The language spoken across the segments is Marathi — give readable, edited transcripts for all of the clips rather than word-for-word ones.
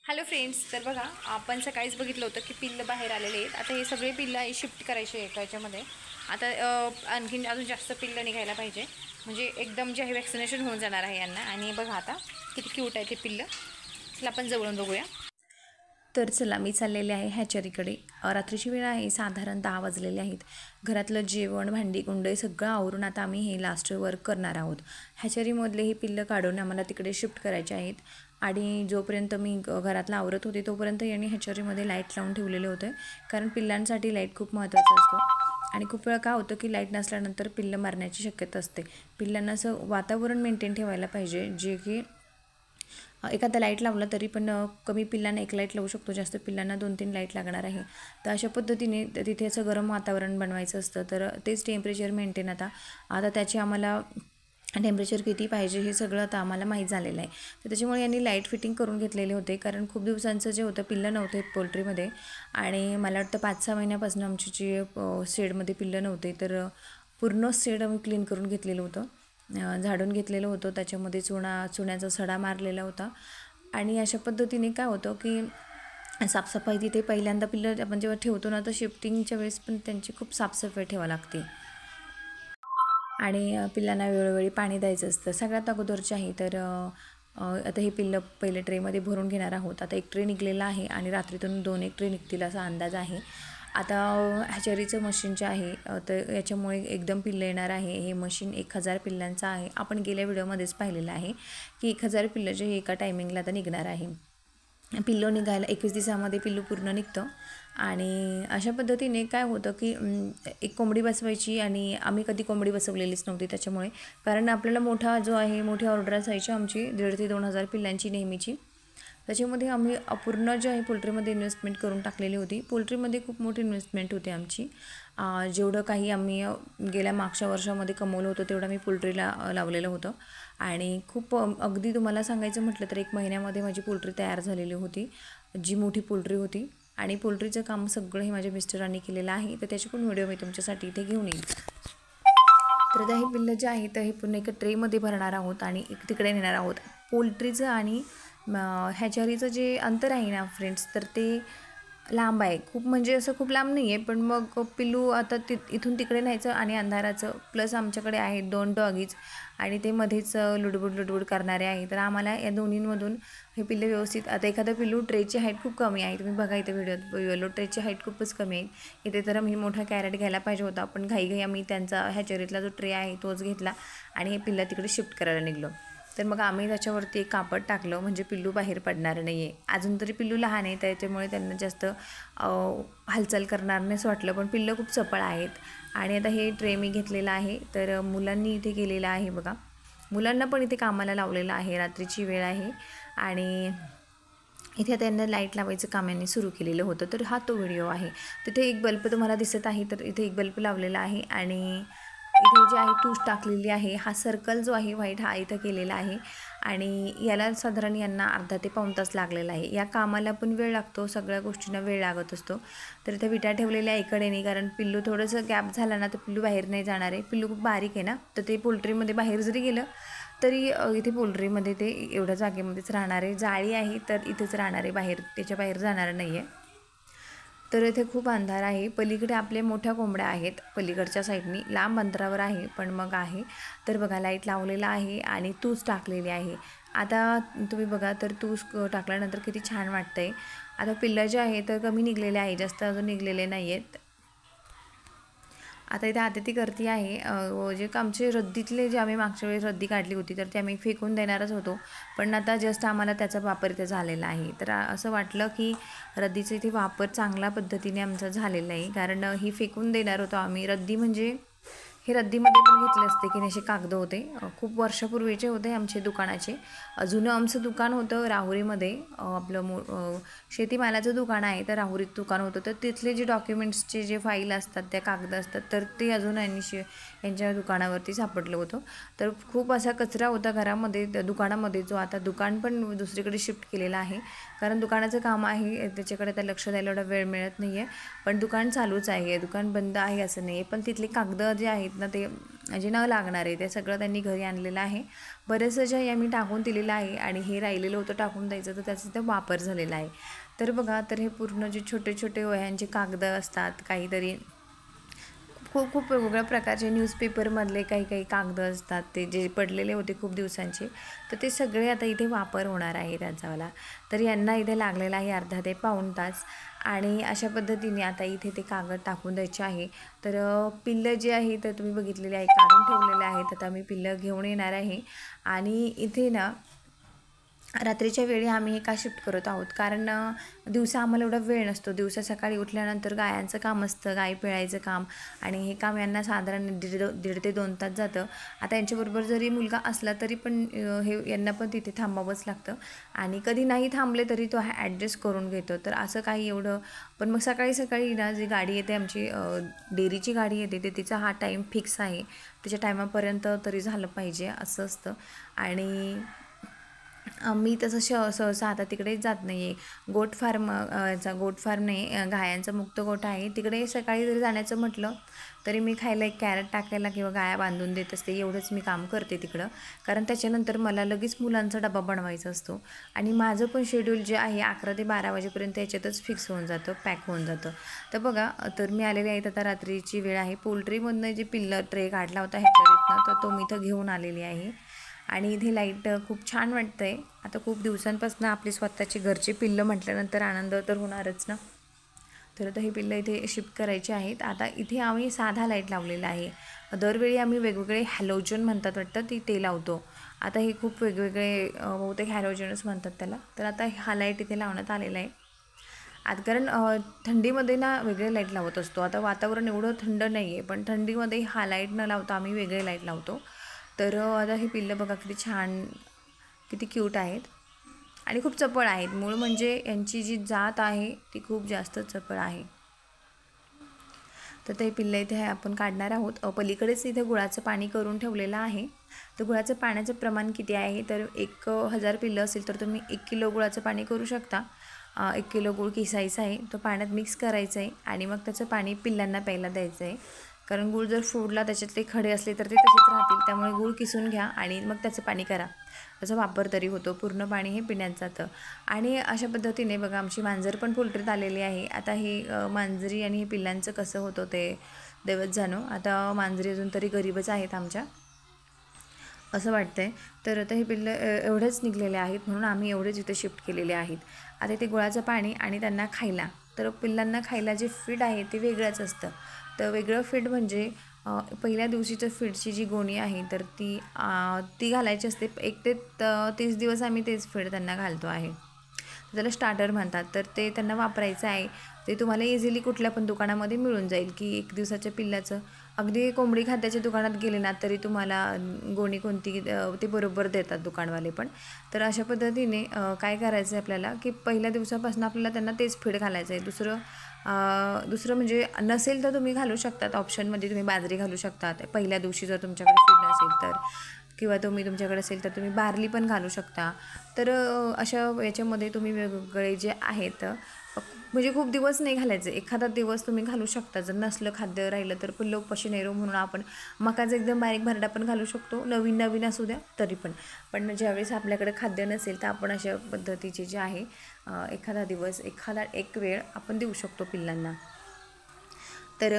हॅलो फ्रेंड्स, तर बघा आपण सकाळीच बघितलं होतं की पिल्लं बाहेर आलेले आहेत. आता हे सगळे पिल्लं शिफ्ट करायचे एका याच्यामध्ये. आता आणखीन अजून जास्त पिल्लं निघायला पाहिजे, म्हणजे एकदम जे आहे वॅक्सिनेशन होऊन जाणार आहे यांना. आणि बघा आता किती क्यूट आहे ते पिल्लं. चला आपण जवळून बघूया. तर चला मी चाललेले आहे हॅचरीकडे. रात्रीची वेळ आहे, साधारण 10 वाजलेले आहेत. घरातलं जेवण, भांडी कुंडे सगळं आवरून आता आम्ही हे लास्ट वर्क करणार आहोत. हॅचरीमधले ही पिल्लं काढून आम्हाला तिकडे शिफ्ट करायचे आहेत. आणि जोपर्यंत मी घरातला आवरत होते तोपर्यंत यांनी हॅचरीमध्ये लाईट लावून ठेवलेले होते, कारण पिल्लांसाठी लाईट खूप महत्त्वाचं असतं. आणि खूप वेळा काय होतं की लाईट नसल्यानंतर पिल्लं मारण्याची शक्यता असते. पिल्लांना असं वातावरण मेंटेन ठेवायला पाहिजे, जे की एखादा लाईट लावला तरी पण कमी पिल्लांना एक लाईट लावू शकतो, जास्त पिल्लांना 2-3 लाईट लागणार आहे. तर अशा पद्धतीने तिथे असं गरम वातावरण बनवायचं असतं. तर तेच टेम्परेचर मेंटेन आता त्याची आम्हाला टेम्परेचर किती पाहिजे हे सगळं आता आम्हाला माहीत झालेलं आहे. तर त्याच्यामुळे यांनी लाईट फिटिंग करून घेतलेले होते, कारण खूप दिवसांचं जे होतं पिल्लं नव्हते पोल्ट्रीमध्ये. आणि मला वाटतं 5-6 महिन्यापासून आमची जी शेडमध्ये पिल्लं नव्हते, तर पूर्ण शेड आम्ही क्लीन करून घेतलेलं होतं, झाडून घेतलेलं होतं. त्याच्यामध्ये चुन्याचा सडा मारलेला होता. आणि अशा पद्धतीने काय होतं की साफसफाई तिथे पहिल्यांदा पिल्लं आपण जेव्हा ठेवतो ना, तर शिफ्टिंगच्या वेळेस पण त्यांची खूप साफसफाई ठेवावी लागते. आणि पिल्लांना वेळोवेळी पाणी द्यायचं असतं. सगळ्यात अगोदरचे आहे तर आता हे पिल्लं पहिले ट्रेमध्ये भरून घेणार आहोत. आता एक ट्रे निघलेला आहे आणि रात्रीतून 2-1 ट्रे निघतील असा अंदाज आहे. आता हॅचरीचं मशीन जे आहे तर याच्यामुळे एकदम पिल्लं येणार आहे. हे मशीन 1000 पिल्लांचं आहे. आपण गेल्या व्हिडिओमध्येच पाहिलेलं आहे की 1000 पिल्लं जे हे एका टायमिंगला आता निघणार आहे. पिल्लू निघायला 21 दिवसामध्ये पिल्लू पूर्ण निघतं. आणि अशा पद्धतीने काय होतं की एक कोंबडी बसवायची, आणि आम्ही कधी कोंबडी बसवलेलीच नव्हती त्याच्यामुळे, कारण आपल्याला मोठी ऑर्डर असायची आमची 1,500 ते 2,000 पिल्लांची नेहमीची. त्याच्यामध्ये आम्ही पूर्ण जे आहे पोल्ट्रीमध्ये इन्व्हेस्टमेंट करून टाकलेली होती. पोल्ट्रीमध्ये खूप मोठी इन्व्हेस्टमेंट होती आमची. जेवढं काही आम्ही गेल्या मागच्या वर्षामध्ये कमवलं होतं तेवढं मी पोल्ट्रीला लावलेलं होतं. आणि खूप अगदी तुम्हाला सांगायचं म्हटलं तर 1 महिन्यामध्ये माझी पोल्ट्री तयार झालेली होती, जी मोठी पोल्ट्री होती. आणि पोल्ट्रीचं काम सगळं हे माझ्या मिस्टरांनी केलेलं आहे, तर त्याची पण व्हिडिओ मी तुमच्यासाठी इथे घेऊन येईल. तर आता हे पिल्लं जे आहे तर हे पुन्हा एका ट्रेमध्ये भरणार आहोत आणि एक तिकडे नेणार आहोत. पोल्ट्रीचं आणि हॅचरीचं जे अंतर आहे ना फ्रेंड्स, तर ते लांब आहे खूप, म्हणजे असं खूप लांब नाही आहे. पण मग पिल्लू आता इथून तिकडे न्यायचं, आणि अंधाराचं प्लस आमच्याकडे आहेत 2 डॉगीज, आणि ते मध्येच लुडबुड करणारे आहे. तर आम्हाला या दोन्हींमधून हे पिल्लं व्यवस्थित, आता एखादं पिल्लू ट्रेची हाईट खूप कमी आहे, तुम्ही बघा इथं व्हिडिओ ट्रेची हाईट खूपच कमी आहे. इथे तर मी मोठा कॅरेट घ्यायला पाहिजे होता, पण घाईघाई आम्ही त्यांचा हॅचरीतला जो ट्रे आहे तोच घेतला आणि हे पिल्लं तिकडे शिफ्ट करायला निघलो. तर मग आम्ही त्याच्यावरती एक कापड टाकलं, म्हणजे पिल्लू बाहेर पडणार नाही आहे. अजून तरी पिल्लू लहान आहे, त्याच्यामुळे त्यांना जास्त हालचाल करणार नाही असं वाटलं, पण पिल्लं खूप चपळ आहेत. आणि आता हे ट्रे मी घेतलेलं आहे, तर मुलांनी इथे केलेलं आहे बघा. मुलांना पण इथे कामाला लावलेलं आहे, रात्रीची वेळ आहे. आणि इथे त्यांना लाईट लावायचं काम यांनी सुरू केलेलं होतं. तर हा तो व्हिडिओ आहे. तिथे एक बल्ब तुम्हाला दिसत आहे, तर इथे एक बल्ब लावलेला आहे. आणि इथे जे आहे तूस टाकलेली आहे. हा सर्कल जो आहे व्हाईट, हा इथं केलेला आहे. आणि याला साधारण यांना अर्धा ते पाऊण तास लागलेला आहे. या कामाला पण वेळ लागतो, सगळ्या गोष्टींना वेळ लागत असतो. तर इथे विटा ठेवलेल्या इकडे नाही, कारण पिल्लू थोडंसं गॅप झाला ना तर पिल्लू बाहेर नाही जाणार आहे. पिल्लू खूप बारीक आहे ना, तर ते पोल्ट्रीमध्ये बाहेर जरी गेलं तरी इथे पोल्ट्रीमध्ये ते एवढ्या जागेमध्येच राहणार आहे. जाळी आहे तर इथेच राहणार आहे, त्याच्या बाहेर जाणार नाही आहे. तर इथे खूप अंधार आहे. पलीकडे आपल्या मोठ्या कोंबड्या आहेत, पलीकडच्या साईडनी लांब अंतरावर आहे, पण मग आहे. तर बघा लाईट लावलेला आहे आणि तूस टाकलेली आहे. आता तुम्ही बघा, तर तूस टाकल्यानंतर किती छान वाटतं आहे. आता पिल्लं जे आहे तर कमी निघलेले आहे, जास्त अजून निघलेले नाही आहेत. आता इथे आदिती करती आहे. जे आमचे रद्दीतले जे आम्ही मागच्या वेळेस रद्दी काढली होती, तर ते आम्ही फेकून देणारच होतो, पण आता जस्ट आम्हाला त्याचा वापर इथे झालेला आहे. तर असं वाटलं की रद्दीचा इथे वापर चांगल्या पद्धतीने आमचा झालेला आहे, कारण ही फेकून देणार होतो आम्ही. रद्दी म्हणजे हे रद्दीमध्ये पण घेतले असते की असे कागद होते, खूप वर्षापूर्वीचे होते आमचे दुकानाचे. जुनं आमचं दुकान होतं राहुरीमध्ये, आपलं शेतीमालाचं दुकान आहे, तर राहुरीत दुकान होतं. तर तिथले जे डॉक्युमेंट्सचे जे फाईल असतात, त्या कागद असतात, तर ते अजून यांच्या दुकानावरती सापडलं होतं. तर खूप असा कचरा होता घरामध्ये, दुकानामध्ये, जो आता दुकान पण दुसरीकडे शिफ्ट केलेला आहे, कारण दुकानाचं काम आहे, त्याच्याकडे आता लक्ष द्यायला एवढा वेळ मिळत नाही आहे. पण दुकान चालूच आहे, दुकान बंद आहे असं नाही आहे. पण तिथले कागद जे आहेत आहेत ना ते जे न लागणार आहे ते सगळं त्यांनी घरी आणलेलं आहे. बरेचसं जे आम्ही टाकून दिलेलं आहे आणि हे राहिलेलं होतं टाकून द्यायचं तर त्याचा ते वापर झालेला आहे. तर बघा, तर हे पूर्ण जे छोटे छोटे वह्यांचे कागद असतात, काहीतरी खूप खूप वेगवेगळ्या प्रकारचे न्यूजपेपरमधले काही काही कागद असतात ते जे पडलेले होते खूप दिवसांचे, तर ते सगळे आता इथे वापर होणार आहे त्याचावाला. तर यांना इथे लागलेला आहे अर्धा ते पाऊण तास आणि अशा पद्धतीने आता इथे ते कागद टाकून द्यायचे आहे. तर पिल्लं जे आहे तर तुम्ही बघितलेले आहे काढून ठेवलेले आहेत. आता मी पिल्लं घेऊन येणार आहे आणि इथे ना रात्रीच्या वेळी आम्ही हे का शिफ्ट करत आहोत, कारण दिवसा आम्हाला एवढा वेळ नसतो. दिवसा सकाळी उठल्यानंतर गायांचं काम असतं, गाई पिळायचं काम, आणि हे काम यांना साधारण दीड ते 2 तास जातं. आता यांच्याबरोबर जरी मुलगा असला तरी पण हे यांना पण तिथे थांबावंच लागतं आणि कधी नाही थांबले तरी तो ॲडजस्ट करून घेतो. तर असं काही एवढं, पण मग सकाळी सकाळी ना जी गाडी येते आमची डेअरीची गाडी येते ते तिचा हा टाईम फिक्स आहे. त्याच्या टायमापर्यंत तरी झालं पाहिजे असं असतं. आणि मी तसं सहसा आता तिकडेच जात नाही आहे. गोट फार्म गोट फार्म नाही, गायांचा मुक्त गोठा आहे तिकडे सकाळी जरी जाण्याचं म्हटलं तरी मी खायला एक कॅरेट टाकायला किंवा गाया बांधून देत असते, एवढंच मी काम करते तिकडं. कारण त्याच्यानंतर मला लगेच मुलांचा डबा बनवायचा असतो आणि माझं पण शेड्यूल जे आहे 11 ते 12 वाजेपर्यंत याच्यातच फिक्स होऊन जातं, पॅक होऊन जातं. तर बघा, तर मी आलेले आहेत आता रात्रीची वेळ आहे. पोल्ट्रीमधनं जे पिल्लं ट्रे काढला होता ह्याच्यातनं तर तो मी इथं घेऊन आलेली आहे आणि इथे लाईट खूप छान वाटतं आहे. आता खूप दिवसांपासून आपली स्वतःची घरची पिल्लं म्हटल्यानंतर आनंद तर होणारच ना. तर आता ही पिल्लं इथे शिफ्ट करायची आहेत. आता इथे आम्ही साधा लाईट लावलेला आहे. दरवेळी आम्ही वेगवेगळे हॅलोजन म्हणतात वाटतं ते लावतो. आता हे खूप वेगवेगळे बहुतेक हॅलोजनच म्हणतात त्याला. तर आता हा लाईट इथे लावण्यात आलेला आहे. आता कारण थंडीमध्ये ना वेगळे लाईट लावत असतो. आता वातावरण एवढं थंड नाही आहे, पण थंडीमध्ये हा लाईट न लावता आम्ही वेगळे लाईट लावतो. तर आता ही पिल्लं बघा किती छान, किती क्यूट आहेत आणि खूप चपळ आहेत. मूळ म्हणजे यांची जी जात आहे ती खूप जास्त चपळ आहे. तर ते पिल्लं इथे आपण काढणार आहोत. पलीकडेच इथे गुळाचं पाणी करून ठेवलेलं आहे. तर गुळाचं पाण्याचं प्रमाण किती आहे, तर 1000 पिल्लं असेल तर तुम्ही 1 किलो गुळाचं पाणी करू शकता. 1 किलो गूळ किसायचा आहे, तो पाण्यात मिक्स करायचं आहे आणि मग त्याचं पाणी पिल्लांना प्यायला द्यायचं आहे. कारण गूळ जर फोडला त्याच्यातले खडे असले तर ते तसेच राहतील, त्यामुळे गूळ किसून घ्या आणि मग त्याचं पाणी करा. त्याचा वापर तरी होतो, पूर्ण पाणी हे पिण्यात जातं. आणि अशा पद्धतीने बघा आमची मांजर पण पोल्ट्रीत आलेली आहे. आता हे मांजरी आणि हे पिल्लांचं कसं होतं ते दैवत जाणो. आता मांजरी अजून तरी गरीबच आहेत आमच्या, असं वाटतंय. तर आता हे पिल्लं एवढेच निघलेले आहेत म्हणून आम्ही एवढेच इथे शिफ्ट केलेले आहेत. आता ते गुळाचं पाणी आणि त्यांना खायला, तर पिल्लांना खायला जे फीड आहे ते वेगळंच असतं. तर वेगळं फीड म्हणजे पहिल्या दिवशीचं फीडची जी गोणी आहे तर ती घालायची असते. 1 ते 30 दिवस आम्ही तेच फीड त्यांना घालतो आहे. त्याला स्टार्टर म्हणतात. तर ते त्यांना वापरायचं आहे. ते तुम्हाला इझिली कुठल्या पण दुकानामध्ये मिळून जाईल, की 1 दिवसाच्या पिल्लाचं अगदी कोंबडी खाद्याच्या दुकानात गेले ना तरी तुम्हाला गोणी कोणती ते बरोबर देतात दुकानवाले पण. तर अशा पद्धतीने काय करायचं आहे आपल्याला, की पहिल्या दिवसापासून आपल्याला त्यांना तेच फीड घालायचं आहे. दुसरं म्हणजे नसेल तर तुम्ही घालू शकतात, ऑप्शनमध्ये तुम्ही बाजरी घालू शकतात पहिल्या दिवशी जर तुमच्याकडे फीड नसेल तर, किंवा तुमच्याकडे असेल तर तुम्ही बार्ली पण घालू शकता. तर अशा याच्यामध्ये तुम्ही वेगवेगळे जे आहेत म्हणजे खूप दिवस नाही घालायचे, एखादा दिवस तुम्ही घालू शकता. जर नसलं खाद्य राहिलं तर पिल्लं उपाशी नाही राहू म्हणून आपण मकाचा एकदम बारीक भरडा पण घालू शकतो, नवीन असू द्या तरी पण ज्यावेळेस आपल्याकडे खाद्य नसेल तर आपण अशा पद्धतीचे जे आहे एखादा दिवस एक वेळ आपण देऊ शकतो पिल्लांना. तर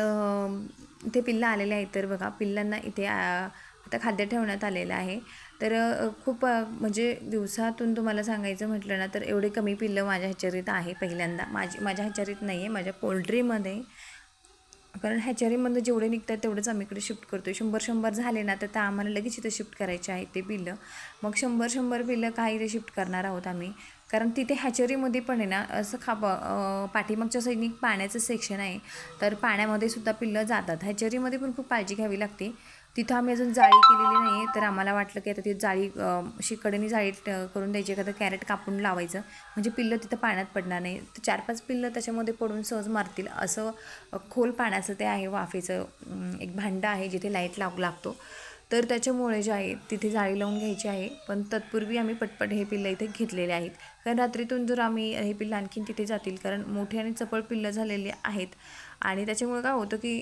इथे पिल्लं आलेले आहेत. तर बघा पिल्लांना इथे आता खाद्य ठेवण्यात आलेलं आहे. तर खूप म्हणजे दिवसातून तुम्हाला सांगायचं म्हटलं ना तर एवढे कमी पिल्लं माझ्या ह्याचरीत आहे पहिल्यांदा. माझ्या ह्याचरीत नाही आहे, माझ्या पोल्ट्रीमध्ये. कारण ह्याचरीमधनं जेवढे निघतात तेवढंच आम्ही इकडे शिफ्ट करतो. 100 झाले ना तर आम्हाला लगेच इथं शिफ्ट करायचे आहे ते पिल्लं. मग 100 पिल्लं काय इथे शिफ्ट करणार आहोत आम्ही. कारण तिथे हॅचरीमध्ये पण आहे ना असं पाठीमागच्या साईडनी पाण्याचं सेक्शन आहे. तर पाण्यामध्ये सुद्धा पिल्लं जातात. हॅचरीमध्ये पण खूप काळजी घ्यावी लागते. तिथं आम्ही अजून जाळी केलेली नाही आहे. तर आम्हाला वाटलं की आता ती जाळी कडेने जाळी करून द्यायची, एखादं कॅरेट कापून लावायचं म्हणजे पिल्लं तिथं पाण्यात पडणार नाही. तर 4-5 पिल्लं त्याच्यामध्ये पडून सहज मारतील असं खोल पाण्याचं ते आहे. वाफेचं एक भांडं आहे जिथे लाईट लागतो. तर त्याच्यामुळे जे आहे तिथे जाळी लावून घ्यायची आहे. पण तत्पूर्वी आम्ही पटपट हे पिल्लं इथे घेतलेले आहेत. कारण रात्रीतून जर आम्ही हे पिल्लं आणखीन तिथे जातील, कारण मोठी आणि चपळ पिल्लं झालेली आहेत. आणि त्याच्यामुळे काय होतं की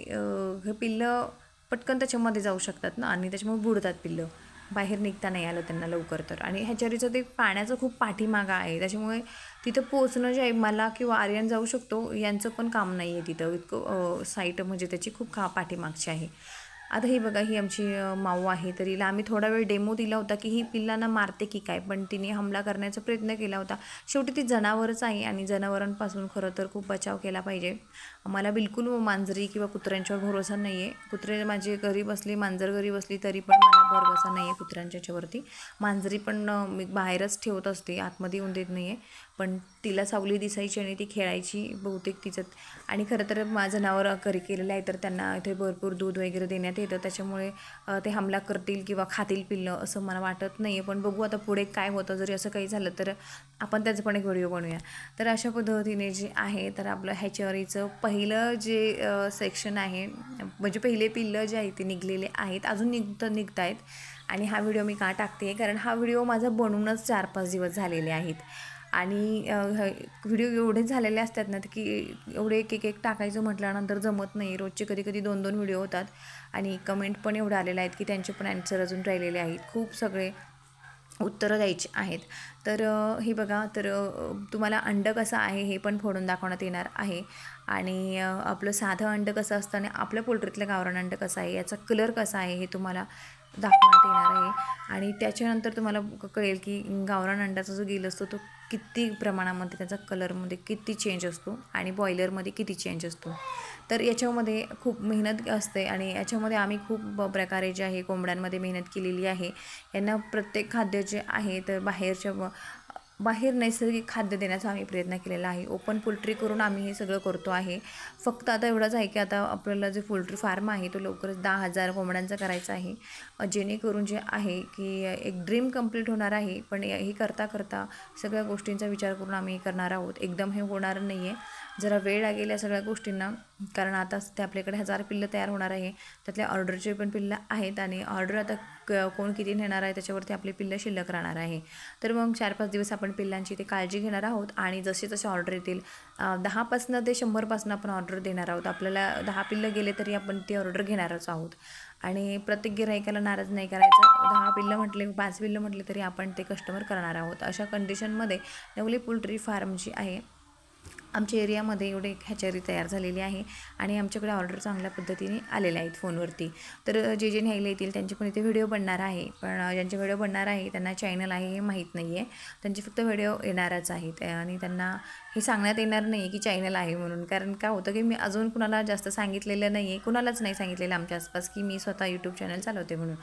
हे पिल्लं पटकन त्याच्यामध्ये जाऊ शकतात ना आणि त्याच्यामुळे बुडतात पिल्लं, बाहेर निघता नाही आलं त्यांना लवकर तर. आणि ह्याचरीचं ते पाण्याचं खूप पाठीमागं आहे, त्याच्यामुळे तिथं पोचणं जे आहे मला किंवा आर्यन जाऊ शकतो यांचं पण काम नाही आहे तिथं. इतकं साईट म्हणजे त्याची खूप पाठीमागची आहे. आता ही बघा, ही आमची माऊ आहे. तर हिला आम्ही थोडा वेळ डेमो दिला होता की ही पिल्लांना मारते की काय, पण तिने हमला करण्याचा प्रयत्न केला होता. शेवटी ती जनावरच आहे आणि जनावरांपासून खरं तर खूप बचाव केला पाहिजे. मला बिलकुल मांजरी किंवा कुत्र्यांच्यावर भरोसा नाही आहे. कुत्रे माझी घरी बसली, मांजर घरी बसली तरी पण मला भरोसा नाही आहे कुत्र्यांच्या याच्यावरती. मांजरी पण मी बाहेरच ठेवत असते, आतमध्ये येऊन देत नाही आहे. पण तिला सावली दिसायची आणि ती खेळायची बहुतेक तिचं. आणि खरं तर जनावरं घरी केलेलं आहे तर त्यांना इथे भरपूर दूध वगैरे देण्यात येतं, त्याच्यामुळे ते हमला करतील किंवा खातील पिल्लं असं मला वाटत नाही आहे. पण बघू आता पुढे काय होतं. जरी असं काही झालं तर आपण त्याचं पण एक व्हिडिओ बनवूया. तर अशा पद्धतीने जे आहे तर आपलं हॅचरीचं पहिलं जे सेक्शन आहे, म्हणजे पहिले पिल्लं जे आहेत ते निघलेले आहेत, अजून निघत आहेत. आणि हा व्हिडिओ मी का टाकते कारण हा व्हिडिओ माझा बनवूनच 4-5 दिवस झालेले आहेत. आणि व्हिडिओ एवढे झालेले असतात ना की एवढे एक टाकायचं म्हटल्यानंतर जमत नाही. रोजचे कधी 2-2 व्हिडिओ होतात आणि कमेंट पण एवढे आलेले आहेत की त्यांचे पण आन्सर अजून राहिलेले आहेत. खूप सगळे उत्तरं द्यायची आहेत. तर हे बघा, तर तुम्हाला अंडं कसं आहे हे पण फोडून दाखवण्यात येणार आहे. आणि आपलं साधं अंडं कसं असतं आणि आपल्या पोल्ट्रीतलं गावरान अंडं कसं आहे, याचा कलर कसा आहे हे तुम्हाला दाखवण्यात येणार आहे. आणि त्याच्यानंतर तुम्हाला कळेल की गावरान अंड्याचा जो गिल असतो तो किती प्रमाणामध्ये त्याचा कलरमध्ये किती चेंज असतो आणि बॉयलरमध्ये किती चेंज असतो. तर याच्यामध्ये खूप मेहनत असते आणि याच्यामध्ये आम्ही खूप प्रकारे जे आहे कोंबड्यांमध्ये मेहनत केलेली आहे. यांना प्रत्येक खाद्य जे आहे तर बाहेर नैसर्गिक खाद्य देण्याचा आम्ही प्रयत्न केलेला आहे. ओपन पोल्ट्री करून आम्ही हे सगळं करतो आहे. फक्त आता एवढंच आहे की आता आपल्याला जे पोल्ट्री फार्म आहे तो लवकरच 10,000 कोंबड्यांचा करायचा आहे, जेणेकरून जे आहे की एक ड्रीम कंप्लीट होणार आहे. पण हे करता सगळ्या गोष्टींचा विचार करून आम्ही करणार आहोत. एकदम हे होणार नाही आहे, जरा वेळ लागेल या सगळ्या गोष्टींना. कारण आता ते आपल्याकडे 1000 पिल्लं तयार होणार आहे, त्यातल्या ऑर्डरचे पण पिल्लं आहेत आणि ऑर्डर आता कोण किती नेणार आहे त्याच्यावरती आपले पिल्लं शिल्लक राहणार आहे. तर मग 4-5 दिवस आपण पिल्लांची ते काळजी घेणार आहोत आणि जसे ऑर्डर येतील 10पासून ते 100पासून आपण ऑर्डर देणार आहोत. आपल्याला 10 पिल्लं गेले तरी आपण ती ऑर्डर घेणारच आहोत. आणि प्रत्येक गिऱ्हाईकाला नाराज नाही करायचं. 10 पिल्लं म्हटले, 5 पिल्लं म्हटले तरी आपण ते कस्टमर करणार आहोत. अशा कंडिशनमध्ये नवले पोल्ट्री फार्म जी आहे आमच्या एरियामध्ये एवढे एक हॅचरी तयार झालेली आहे आणि आमच्याकडे ऑर्डर चांगल्या पद्धतीने आलेल्या आहेत फोनवरती. तर जे न्यायला येतील त्यांचे पण इथे व्हिडिओ बनणार आहे. पण ज्यांचे व्हिडिओ बनणार आहे त्यांना चॅनल आहे हे माहीत नाही आहे, त्यांचे फक्त व्हिडिओ येणारच आहेत. आणि त्यांना हे सांगण्यात येणार नाही की चॅनल आहे म्हणून. कारण काय होतं की मी अजून कुणाला जास्त सांगितलेलं नाही आहे, कुणालाच नाही सांगितलेलं आमच्या आसपास की मी स्वतः यूट्यूब चॅनल चालवते म्हणून.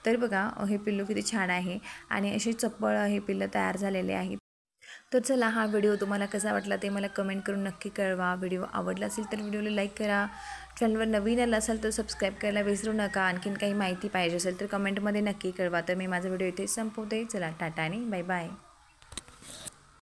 तर बघा हे पिल्लू किती छान आहे आणि असे चप्पळ हे पिल्लं तयार झालेले आहेत. तर चला, हा व्हिडिओ तुम्हाला कसा वाटला ते मला कमेंट करून नक्की कळवा. व्हिडिओ आवडला असेल तर व्हिडिओला लाईक करा. चॅनलवर नवीन आला असाल तर सबस्क्राईब करायला विसरू नका. आणखीन काही माहिती पाहिजे असेल तर कमेंटमध्ये नक्की कळवा. तर मी माझा व्हिडिओ इथे संपवते. चला, टाटा आणि बाय बाय.